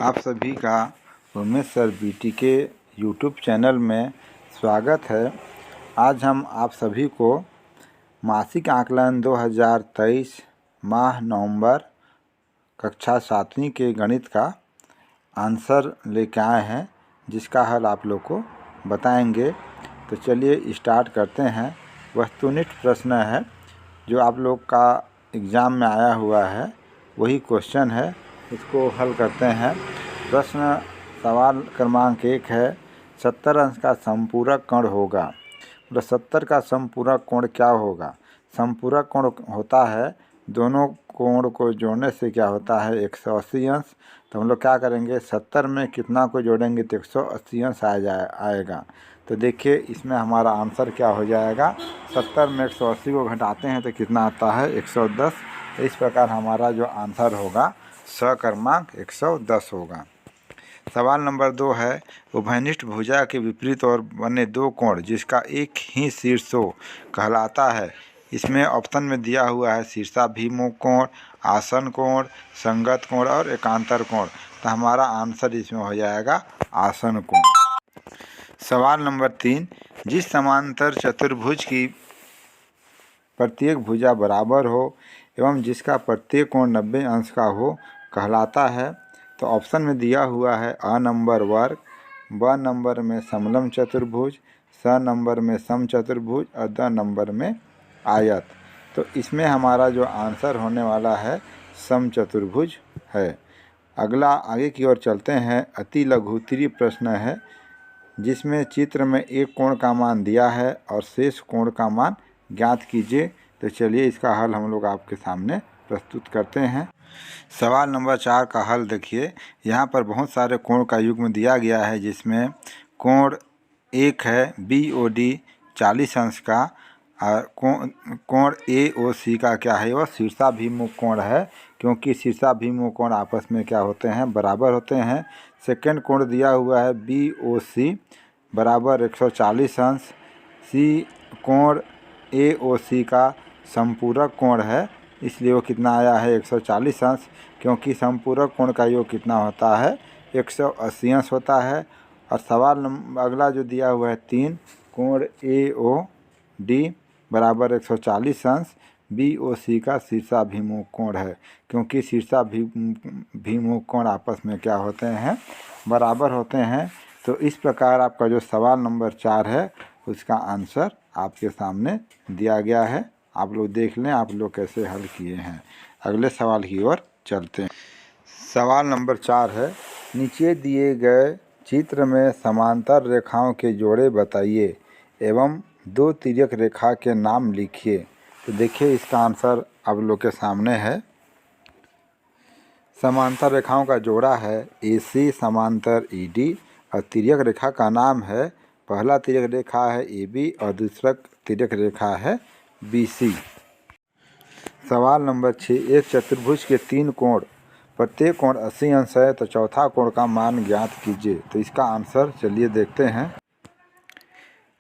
आप सभी का उमेश सर बीटी के यूट्यूब चैनल में स्वागत है। आज हम आप सभी को मासिक आकलन 2023 माह नवंबर कक्षा 7वीं के गणित का आंसर लेके आए हैं, जिसका हल आप लोग को बताएंगे। तो चलिए स्टार्ट करते हैं। वस्तुनिष्ठ प्रश्न है जो आप लोग का एग्ज़ाम में आया हुआ है, वही क्वेश्चन है, इसको हल करते हैं। प्रश्न सवाल क्रमांक 1 है, 70 अंश का समपूरक कोण होगा। मतलब 70 का समपूरक कोण क्या होगा? समपूरक कोण होता है दोनों कोण को जोड़ने से क्या होता है 180 अंश। तो हम लोग क्या करेंगे, 70 में कितना को जोड़ेंगे तो 180 अंश आएगा। तो देखिए इसमें हमारा आंसर क्या हो जाएगा, 70 में 180 को घटाते हैं तो कितना आता है 110। इस प्रकार हमारा जो आंसर होगा क्रमांक 110 होगा। सवाल नंबर 2 है, उभयनिष्ठ भुजा के विपरीत और बने दो कोण जिसका एक ही शीर्ष हो कहलाता है। इसमें ऑप्शन में दिया हुआ है शीर्षाभिमुख कोण, आसन कोण, संगत कोण और एकांतर कोण। तो हमारा आंसर इसमें हो जाएगा आसन कोण। सवाल नंबर 3, जिस समांतर चतुर्भुज की प्रत्येक भुजा बराबर हो एवं जिसका प्रत्येक कोण 90 अंश का हो कहलाता है। तो ऑप्शन में दिया हुआ है अ नंबर वर्ग, ब नंबर में समलंब चतुर्भुज, स नंबर में समचतुर्भुज और द नंबर में आयत। तो इसमें हमारा जो आंसर होने वाला है समचतुर्भुज है। अगला आगे की ओर चलते हैं। अति लघुत्तरीय प्रश्न है जिसमें चित्र में एक कोण का मान दिया है और शेष कोण का मान ज्ञात कीजिए। तो चलिए इसका हल हम लोग आपके सामने प्रस्तुत करते हैं। सवाल नंबर 4 का हल देखिए। यहाँ पर बहुत सारे कोण का युग्म दिया गया है, जिसमें कोण एक है BOD 40 अंश का, और कोण AOC का क्या है, वह शीर्षाभिमुख कोण है, क्योंकि शीर्षाभिमुख कोण आपस में क्या होते हैं, बराबर होते हैं। सेकंड कोण दिया हुआ है BOC बराबर 140 अंश। कोण AOC का समपूरक कोण है, इसलिए वो कितना आया है 140 अंश, क्योंकि समपूरक कोण का योग कितना होता है 180 अंश होता है। और सवाल अगला जो दिया हुआ है 3, कोण AOD बराबर 140 अंश BOC का शीर्षाभिमुख कोण है, क्योंकि शीर्षाभिमुख कोण आपस में क्या होते हैं, बराबर होते हैं। तो इस प्रकार आपका जो सवाल नंबर 4 है उसका आंसर आपके सामने दिया गया है। आप लोग देख लें आप लोग कैसे हल किए हैं। अगले सवाल की ओर चलते हैं। सवाल नंबर 4 है, नीचे दिए गए चित्र में समांतर रेखाओं के जोड़े बताइए एवं दो तिर्यक रेखा के नाम लिखिए। तो देखिए इसका आंसर आप लोग के सामने है। समांतर रेखाओं का जोड़ा है AC समांतर ED और तिर्यक रेखा का नाम है, पहला तिर्यक रेखा है AB और दूसरा तिर्यक रेखा है BC। सवाल नंबर 6, एक चतुर्भुज के 3 कोण प्रत्येक कोण 80 अंश है, तो चौथा कोण का मान ज्ञात कीजिए। तो इसका आंसर चलिए देखते हैं।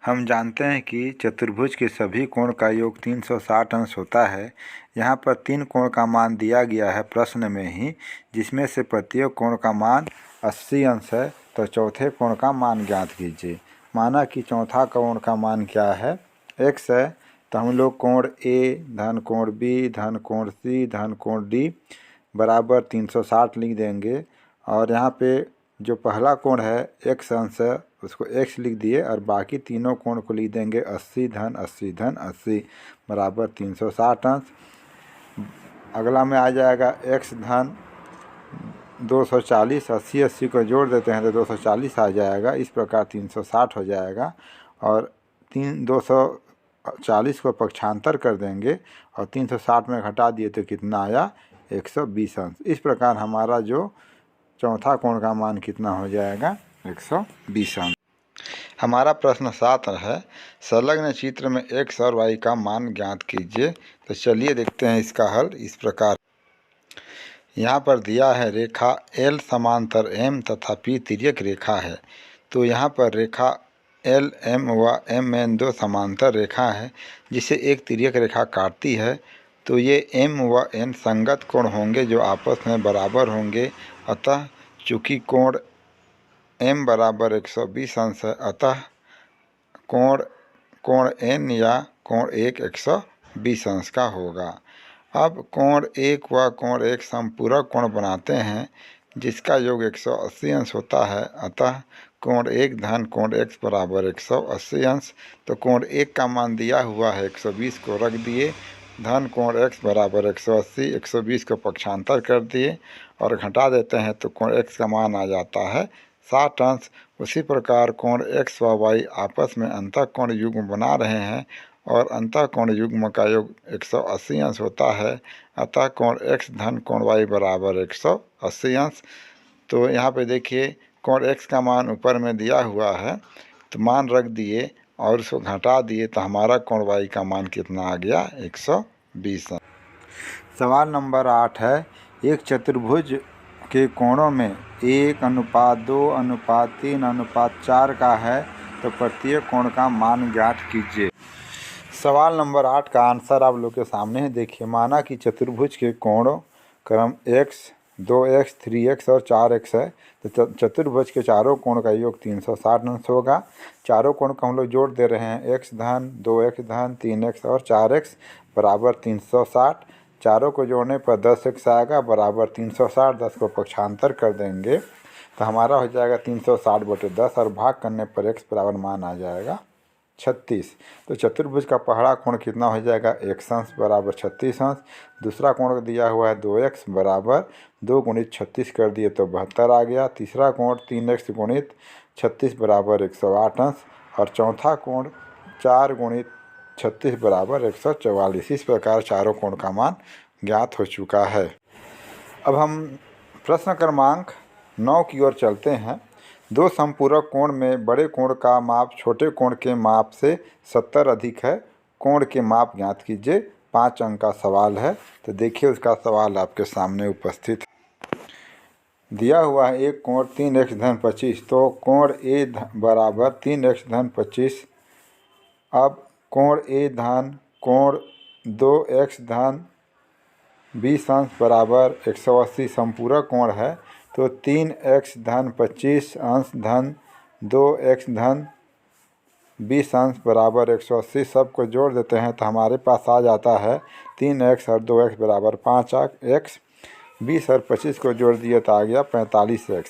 हम जानते हैं कि चतुर्भुज के सभी कोण का योग 360 अंश होता है। यहाँ पर 3 कोण का मान दिया गया है प्रश्न में ही, जिसमें से प्रत्येक कोण का मान 80 अंश है, तो चौथे कोण का मान ज्ञात कीजिए। माना कि चौथा कोण का मान क्या है, x है, तो हम लोग कोण A धन कोण B धन कोण C धन कोण D बराबर 360 लिख देंगे। और यहाँ पे जो पहला कोण है x अंश है, उसको x लिख दिए और बाकी तीनों कोण को लिख देंगे 80 धन 80 धन 80 बराबर 360 अंश। अगला में आ जाएगा x धन 240, 80 को जोड़ देते हैं तो 240 आ जाएगा। इस प्रकार 360 हो जाएगा और 240 को पक्षांतर कर देंगे और 360 में घटा दिए तो कितना आया 120 अंश। इस प्रकार हमारा जो चौथा कोण का मान कितना हो जाएगा 120 अंश। हमारा प्रश्न 7 है, संलग्न चित्र में x और y का मान ज्ञात कीजिए। तो चलिए देखते हैं इसका हल। इस प्रकार यहाँ पर दिया है रेखा L समांतर M तथा P तिर्यक रेखा है। तो यहाँ पर रेखा L M व MN दो समांतर रेखा है जिसे एक तिर्यक रेखा काटती है। तो ये M व N संगत कोण होंगे जो आपस में बराबर होंगे, अतः चूँकि कोण M बराबर 120 अंश है, अतः कोण N या कोण 1 120 अंश का होगा। अब कोण 1 व कोण 1 समपूरक कोण बनाते हैं जिसका योग 180 अंश होता है, अतः कोण 1 धन कोण x बराबर 180 अंश। तो कोण 1 का मान दिया हुआ है 120 को रख दिए, धन कोण x बराबर 180, 120 को पक्षांतर कर दिए और घटा देते हैं तो कोण x का मान आ जाता है 60 अंश। उसी प्रकार कोण x व y आपस में अंतःकोण युग्म बना रहे हैं और अंतःकोण युग्म का योग 180 अंश होता है, अतः कोण x धन कोण y बराबर 180 अंश। तो यहाँ पे देखिए कोण x का मान ऊपर में दिया हुआ है, तो मान रख दिए और उसको घटा दिए तो हमारा कोण y का मान कितना आ गया 120 अंश। सवाल नंबर 8 है, एक चतुर्भुज के कोणों में 1:2:3:4 का है, तो प्रत्येक कोण का मान ज्ञात कीजिए। सवाल नंबर 8 का आंसर आप लोग के सामने है। देखिए, माना कि चतुर्भुज के कोणों क्रम x, 2x, 3x और 4x है, तो चतुर्भुज के चारों कोण का योग 360 अंश होगा। चारों कोण को हम लोग जोड़ दे रहे हैं, x धन 2x धन 3x और 4x बराबर 360। चारों को जोड़ने पर 10x आएगा बराबर 360, 10 को पक्षांतर कर देंगे तो हमारा हो जाएगा 360/10 और भाग करने पर x बराबर मान आ जाएगा 36। तो चतुर्भुज का पहला कोण कितना हो जाएगा, x अंश बराबर 36 अंश। दूसरा कोण दिया हुआ है 2x बराबर 2 गुणित 36 कर दिए तो 72 आ गया। तीसरा कोण 3x गुणित 36 बराबर 108 अंश और चौथा कोण 4 गुणित 36 बराबर 144। इस प्रकार चारों कोण का मान ज्ञात हो चुका है। अब हम प्रश्न क्रमांक 9 की ओर चलते हैं। दो समपूरक कोण में बड़े कोण का माप छोटे कोण के माप से 70 अधिक है, कोण के माप ज्ञात कीजिए। 5 अंक का सवाल है, तो देखिए उसका सवाल आपके सामने उपस्थित है। दिया हुआ है एक कोण 3x धन 25, तो कोण A बराबर 3x धन 25। अब कोण A धन कोण 2x धन 20 अंश बराबर 180 संपूरक कोण है, तो 3x धन 25 अंश धन 2x धन 20 अंश बराबर 180। सबको जोड़ देते हैं तो हमारे पास आ जाता है 3x और 2x बराबर 5x। 20 और 25 को जोड़ दिए तो आ गया 45x।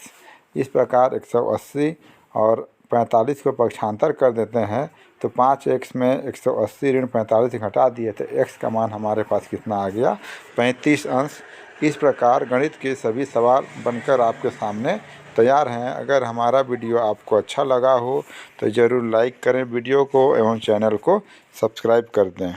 इस प्रकार 180 और 45 को पक्षांतर कर देते हैं तो 5x में 180 ऋण 45 घटा दिए तो x का मान हमारे पास कितना आ गया 35 अंश। इस प्रकार गणित के सभी सवाल बनकर आपके सामने तैयार हैं। अगर हमारा वीडियो आपको अच्छा लगा हो तो ज़रूर लाइक करें वीडियो को एवं चैनल को सब्सक्राइब कर दें।